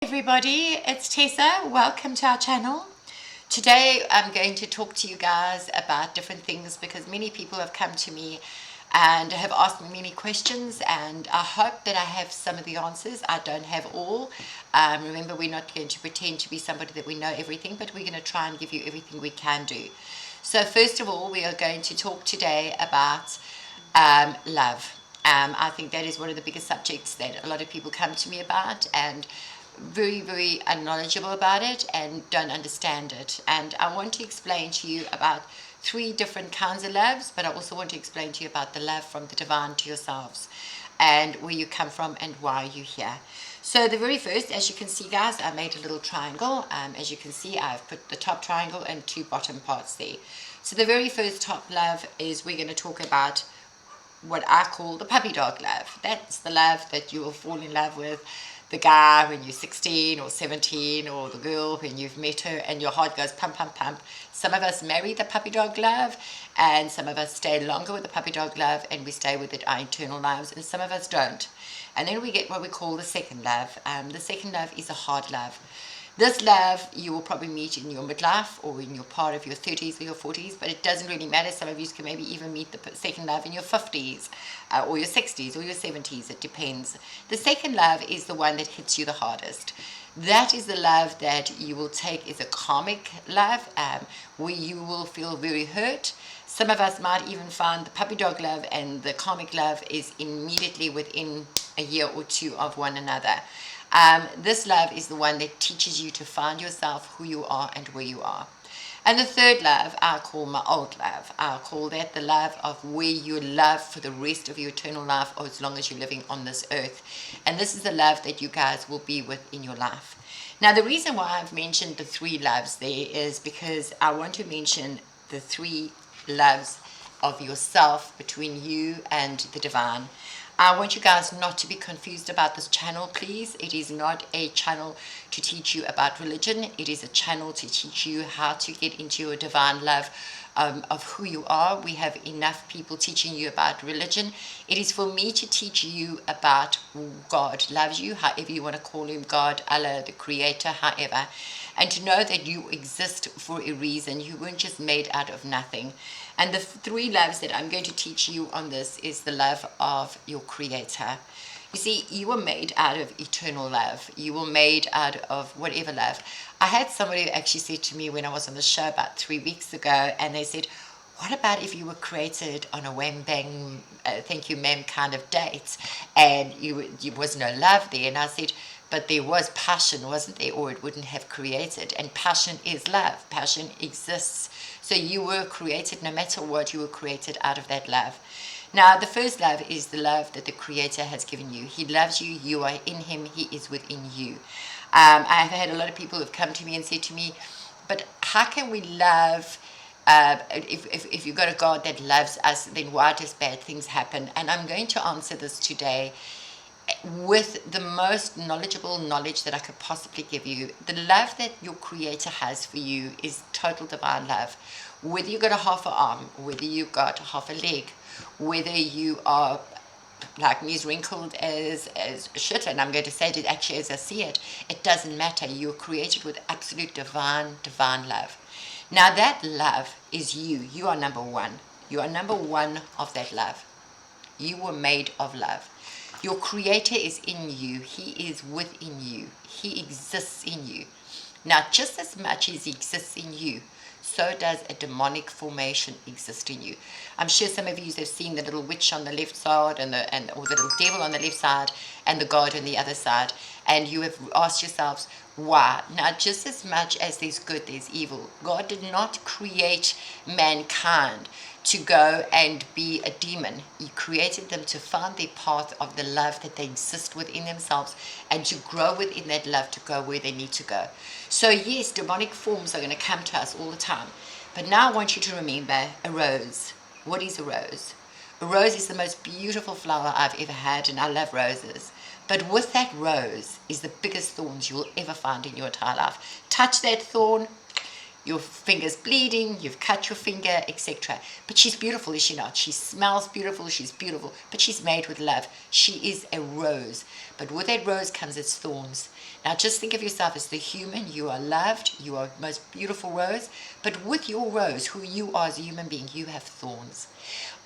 Everybody, it's Tessa. Welcome to our channel. Today I'm going to talk to you guys about different things because many people have come to me and have asked me many questions, and I hope that I have some of the answers. I don't have all. Remember, we're not going to pretend to be somebody that we know everything, but we're going to try and give you everything we can do. So first of all, we are going to talk today about love. I think that is one of the biggest subjects that a lot of people come to me about, and very unknowledgeable about it and don't understand it. And I want to explain to you about three different kinds of loves, but I also want to explain to you about the love from the divine to yourselves and where you come from and why you're here. So the very first, as you can see guys, I made a little triangle. As you can see, I've put the top triangle and two bottom parts there. So the very first top love is we're going to talk about what I call the puppy dog love. That's the love that you will fall in love with the guy when you're 16 or 17, or the girl when you've met her and your heart goes pump, pump, pump. Some of us marry the puppy dog love, and some of us stay longer with the puppy dog love and we stay with it our internal lives, and some of us don't. And then we get what we call the second love. The second love is a hard love. This love you will probably meet in your midlife or in your part of your 30s or your 40s, but it doesn't really matter. Some of you can maybe even meet the second love in your 50s or your 60s or your 70s. It depends. The second love is the one that hits you the hardest. That is the love that you will take as a karmic love, where you will feel very hurt. Some of us might even find the puppy dog love and the karmic love is immediately within a year or two of one another. This love is the one that teaches you to find yourself, who you are and where you are. And the third love I call my old love. I call that the love of where you love for the rest of your eternal life, or as long as you're living on this earth. And this is the love that you guys will be with in your life. Now the reason why I've mentioned the three loves there is because I want to mention the three loves of yourself between you and the divine. I want you guys not to be confused about this channel, please. It is not a channel to teach you about religion. It is a channel to teach you how to get into your divine love of who you are. We have enough people teaching you about religion. It is for me to teach you about God loves you, however you want to call him, God, Allah, the creator, however. And to know that you exist for a reason. You weren't just made out of nothing. And the three loves that I'm going to teach you on this is the love of your creator. You see, you were made out of eternal love. You were made out of whatever love. I had somebody who actually said to me when I was on the show about 3 weeks ago, and they said, what about if you were created on a wham bang, thank you ma'am kind of date, and you was no love there? And I said, but there was passion, wasn't there, or it wouldn't have created. And passion is love. Passion exists. So you were created, no matter what, you were created out of that love. Now, the first love is the love that the Creator has given you. He loves you. You are in Him. He is within you. I've had a lot of people who have come to me and said to me, but how can we love, if you've got a God that loves us, then why does bad things happen? And I'm going to answer this today with the most knowledgeable knowledge that I could possibly give you. The love that your Creator has for you is total divine love. Whether you got a half an arm, whether you got half a leg, whether you are like me, is wrinkled as shit, and I'm going to say it actually as I see it, it doesn't matter. You're created with absolute divine love. Now that love is you. You are number one. You are number one of that love. You were made of love. Your Creator is in you. He is within you. He exists in you. Now, just as much as He exists in you, so does a demonic formation exist in you. I'm sure some of you have seen the little witch on the left side or the little devil on the left side and the God on the other side, and you have asked yourselves, why? Now, just as much as there's good, there's evil. God did not create mankind to go and be a demon. He created them to find their path of the love that they exist within themselves and to grow within that love to go where they need to go. So yes, demonic forms are going to come to us all the time. But now I want you to remember a rose. What is a rose? A rose is the most beautiful flower I've ever had, and I love roses. But with that rose is the biggest thorns you'll ever find in your entire life. Touch that thorn, your finger's bleeding, you've cut your finger, etc. But she's beautiful, is she not? She smells beautiful, she's beautiful, but she's made with love. She is a rose. But with that rose comes its thorns. Now just think of yourself as the human. You are loved. You are the most beautiful rose. But with your rose, who you are as a human being, you have thorns.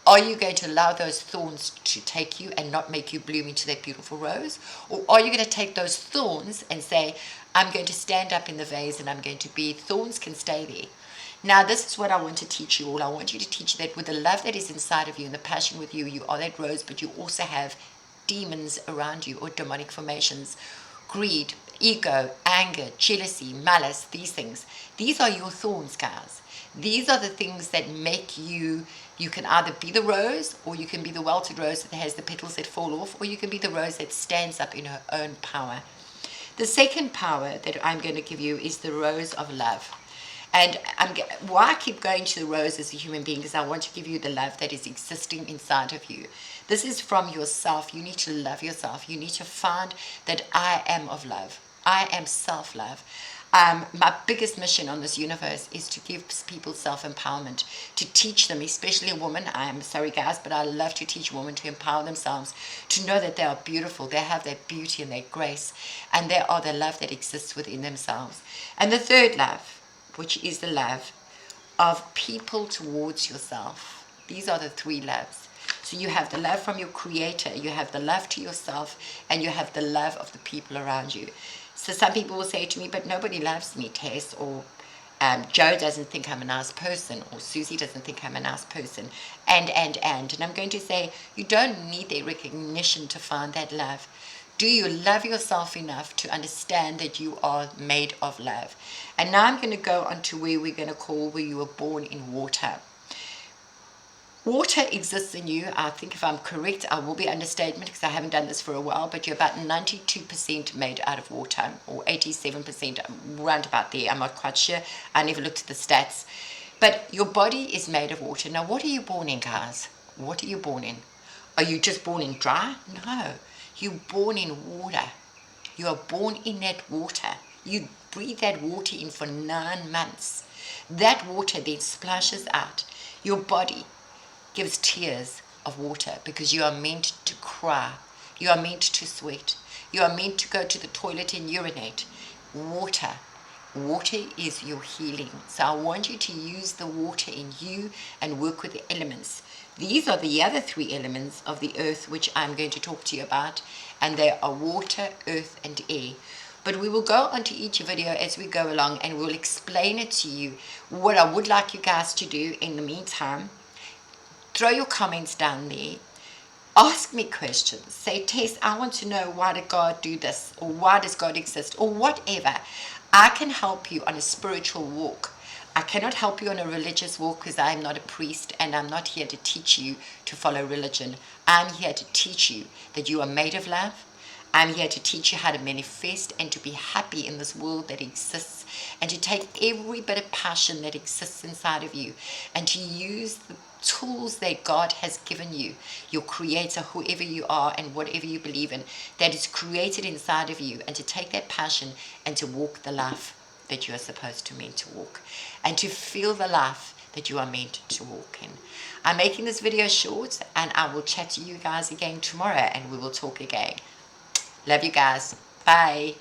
Are you going to allow those thorns to take you and not make you bloom into that beautiful rose? Or are you going to take those thorns and say, I'm going to stand up in the vase and I'm going to be, thorns can stay there. Now, this is what I want to teach you all. I want you to teach that with the love that is inside of you and the passion with you, you are that rose, but you also have demons around you or demonic formations, greed, ego, anger, jealousy, malice, these things. These are your thorns, guys. These are the things that make you, you can either be the rose or you can be the wilted rose that has the petals that fall off, or you can be the rose that stands up in her own power. The second power that I'm going to give you is the rose of love. And why I keep going to the rose as a human being is I want to give you the love that is existing inside of you. This is from yourself. You need to love yourself. You need to find that I am of love. I am self-love. My biggest mission on this universe is to give people self-empowerment, to teach them, especially a woman. I'm sorry, guys, but I love to teach women to empower themselves, to know that they are beautiful, they have their beauty and their grace, and they are the love that exists within themselves. And the third love, which is the love of people towards yourself. These are the three loves. So you have the love from your creator, you have the love to yourself, and you have the love of the people around you. So some people will say to me, but nobody loves me, Tess, or Joe doesn't think I'm a nice person, or Susie doesn't think I'm a nice person, and I'm going to say, you don't need their recognition to find that love. Do you love yourself enough to understand that you are made of love? And now I'm going to go on to where we're going to call where you were born in water. Water exists in you. I think if I'm correct, I will be understatement because I haven't done this for a while, but you're about 92% made out of water, or 87%, round about there. I'm not quite sure. I never looked at the stats. But your body is made of water. Now, what are you born in, guys? What are you born in? Are you just born in dry? No. You're born in water. You are born in that water. You breathe that water in for 9 months. That water then splashes out. Your body gives tears of water because you are meant to cry. You are meant to sweat. You are meant to go to the toilet and urinate. Water. Water is your healing. So I want you to use the water in you and work with the elements. These are the other 3 elements of the earth which I'm going to talk to you about, and they are water, earth, and air. But we will go onto each video as we go along and we'll explain it to you. What I would like you guys to do in the meantime, throw your comments down there. Ask me questions. Say, Tess, I want to know, why did God do this? Or why does God exist? Or whatever. I can help you on a spiritual walk. I cannot help you on a religious walk because I'm not a priest and I'm not here to teach you to follow religion. I'm here to teach you that you are made of love. I'm here to teach you how to manifest and to be happy in this world that exists, and to take every bit of passion that exists inside of you and to use the tools that God has given you, your creator, whoever you are and whatever you believe in, that is created inside of you, and to take that passion and to walk the life that you are supposed to meant to walk, and to feel the life that you are meant to walk in. I'm making this video short, and I will chat to you guys again tomorrow and we will talk again. Love you guys. Bye.